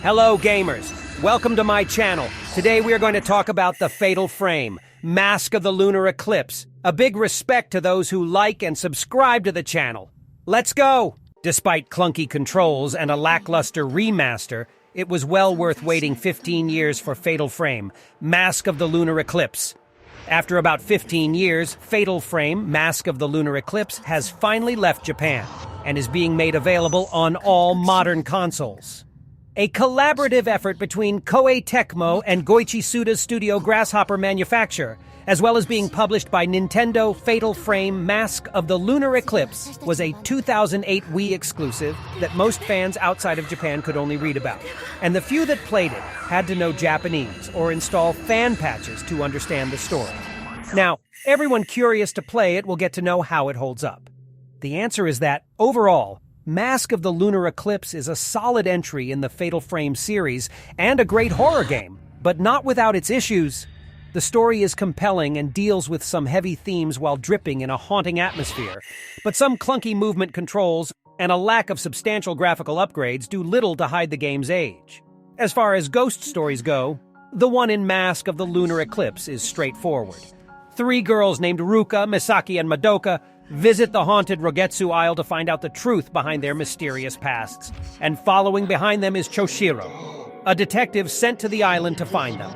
Hello gamers, welcome to my channel. Today we are going to talk about the Fatal Frame, Mask of the Lunar Eclipse. A big respect to those who like and subscribe to the channel. Let's go! Despite clunky controls and a lackluster remaster, it was well worth waiting 15 years for Fatal Frame, Mask of the Lunar Eclipse. After about 15 years, Fatal Frame, Mask of the Lunar Eclipse has finally left Japan and is being made available on all modern consoles. A collaborative effort between Koei Tecmo and Goichi Suda's studio Grasshopper Manufacture, as well as being published by Nintendo. Fatal Frame Mask of the Lunar Eclipse was a 2008 Wii exclusive that most fans outside of Japan could only read about, and the few that played it had to know Japanese or install fan patches to understand the story. Now, everyone curious to play it will get to know how it holds up. The answer is that, overall, Mask of the Lunar Eclipse is a solid entry in the Fatal Frame series and a great horror game, but not without its issues. The story is compelling and deals with some heavy themes while dripping in a haunting atmosphere, but some clunky movement controls and a lack of substantial graphical upgrades do little to hide the game's age. As far as ghost stories go, the one in Mask of the Lunar Eclipse is straightforward. 3 girls named Ruka, Misaki, and Madoka visit the haunted Rogetsu Isle to find out the truth behind their mysterious pasts. And following behind them is Choshiro, a detective sent to the island to find them.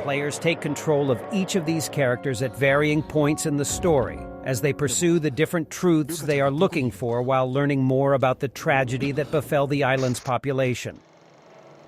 Players take control of each of these characters at varying points in the story, as they pursue the different truths they are looking for while learning more about the tragedy that befell the island's population.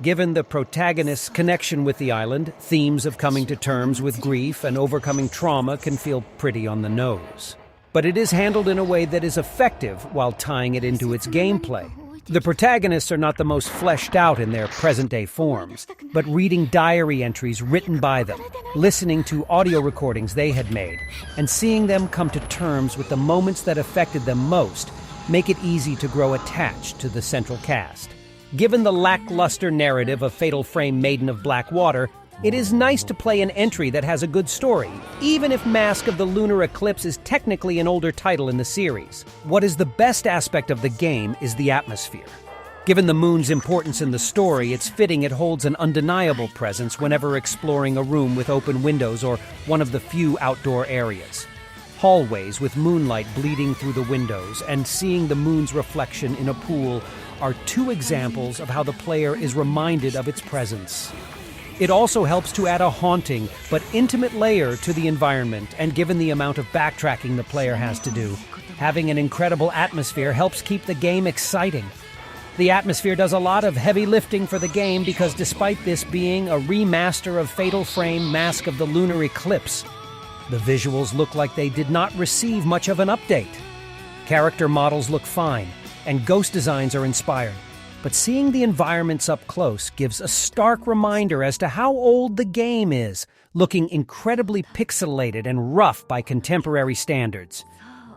Given the protagonist's connection with the island, themes of coming to terms with grief and overcoming trauma can feel pretty on the nose. But it is handled in a way that is effective while tying it into its gameplay. The protagonists are not the most fleshed out in their present-day forms, but reading diary entries written by them, listening to audio recordings they had made, and seeing them come to terms with the moments that affected them most make it easy to grow attached to the central cast. Given the lackluster narrative of Fatal Frame Maiden of Black Water, it is nice to play an entry that has a good story, even if Mask of the Lunar Eclipse is technically an older title in the series. What is the best aspect of the game is the atmosphere. Given the moon's importance in the story, it's fitting it holds an undeniable presence whenever exploring a room with open windows or one of the few outdoor areas. Hallways with moonlight bleeding through the windows and seeing the moon's reflection in a pool are 2 examples of how the player is reminded of its presence. It also helps to add a haunting but intimate layer to the environment, and given the amount of backtracking the player has to do, having an incredible atmosphere helps keep the game exciting. The atmosphere does a lot of heavy lifting for the game because despite this being a remaster of Fatal Frame Mask of the Lunar Eclipse, the visuals look like they did not receive much of an update. Character models look fine, and ghost designs are inspired. But seeing the environments up close gives a stark reminder as to how old the game is, looking incredibly pixelated and rough by contemporary standards.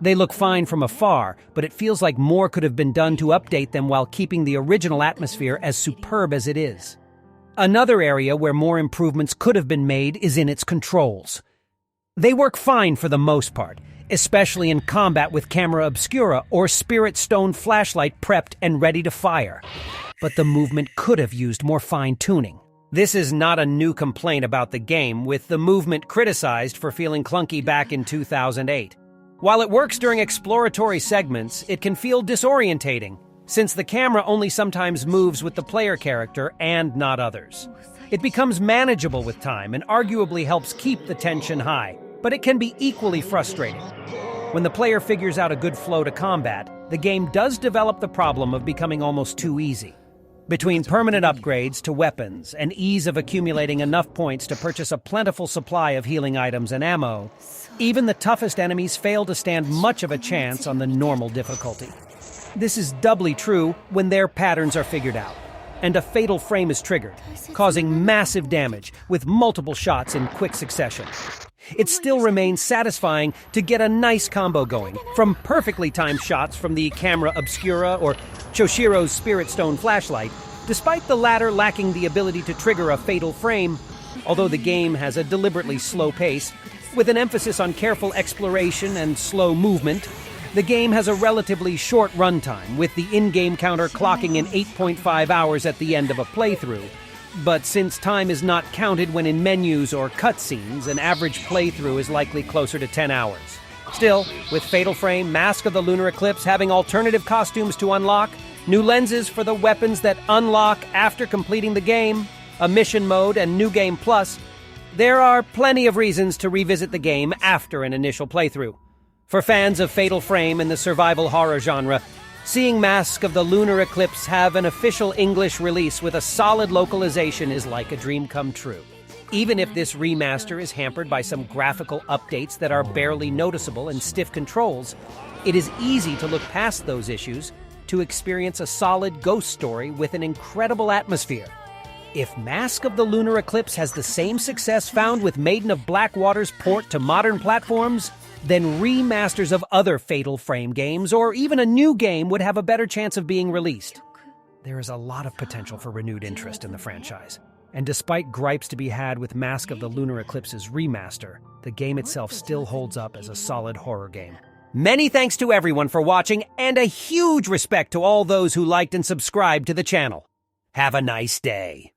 They look fine from afar, but it feels like more could have been done to update them while keeping the original atmosphere as superb as it is. Another area where more improvements could have been made is in its controls. They work fine for the most part, especially in combat with Camera Obscura or Spirit Stone flashlight prepped and ready to fire. But the movement could have used more fine-tuning. This is not a new complaint about the game, with the movement criticized for feeling clunky back in 2008. While it works during exploratory segments, it can feel disorientating, since the camera only sometimes moves with the player character and not others. It becomes manageable with time and arguably helps keep the tension high, but it can be equally frustrating. When the player figures out a good flow to combat, the game does develop the problem of becoming almost too easy. Between permanent upgrades to weapons and ease of accumulating enough points to purchase a plentiful supply of healing items and ammo, even the toughest enemies fail to stand much of a chance on the normal difficulty. This is doubly true when their patterns are figured out, and a fatal frame is triggered, causing massive damage with multiple shots in quick succession. It still remains satisfying to get a nice combo going, from perfectly timed shots from the Camera Obscura or Choshiro's Spirit Stone flashlight, despite the latter lacking the ability to trigger a fatal frame. Although the game has a deliberately slow pace, with an emphasis on careful exploration and slow movement, The game has a relatively short runtime, with the in-game counter clocking in 8.5 hours at the end of a playthrough. But since time is not counted when in menus or cutscenes, an average playthrough is likely closer to 10 hours. Still, with Fatal Frame, Mask of the Lunar Eclipse having alternative costumes to unlock, new lenses for the weapons that unlock after completing the game, a mission mode, and New Game Plus, there are plenty of reasons to revisit the game after an initial playthrough. For fans of Fatal Frame and the survival horror genre, seeing Mask of the Lunar Eclipse have an official English release with a solid localization is like a dream come true. Even if this remaster is hampered by some graphical updates that are barely noticeable and stiff controls, it is easy to look past those issues to experience a solid ghost story with an incredible atmosphere. If Mask of the Lunar Eclipse has the same success found with Maiden of Black Water's port to modern platforms, then remasters of other Fatal Frame games or even a new game would have a better chance of being released. There is a lot of potential for renewed interest in the franchise, and despite gripes to be had with Mask of the Lunar Eclipse's remaster, the game itself still holds up as a solid horror game. Many thanks to everyone for watching, and a huge respect to all those who liked and subscribed to the channel. Have a nice day.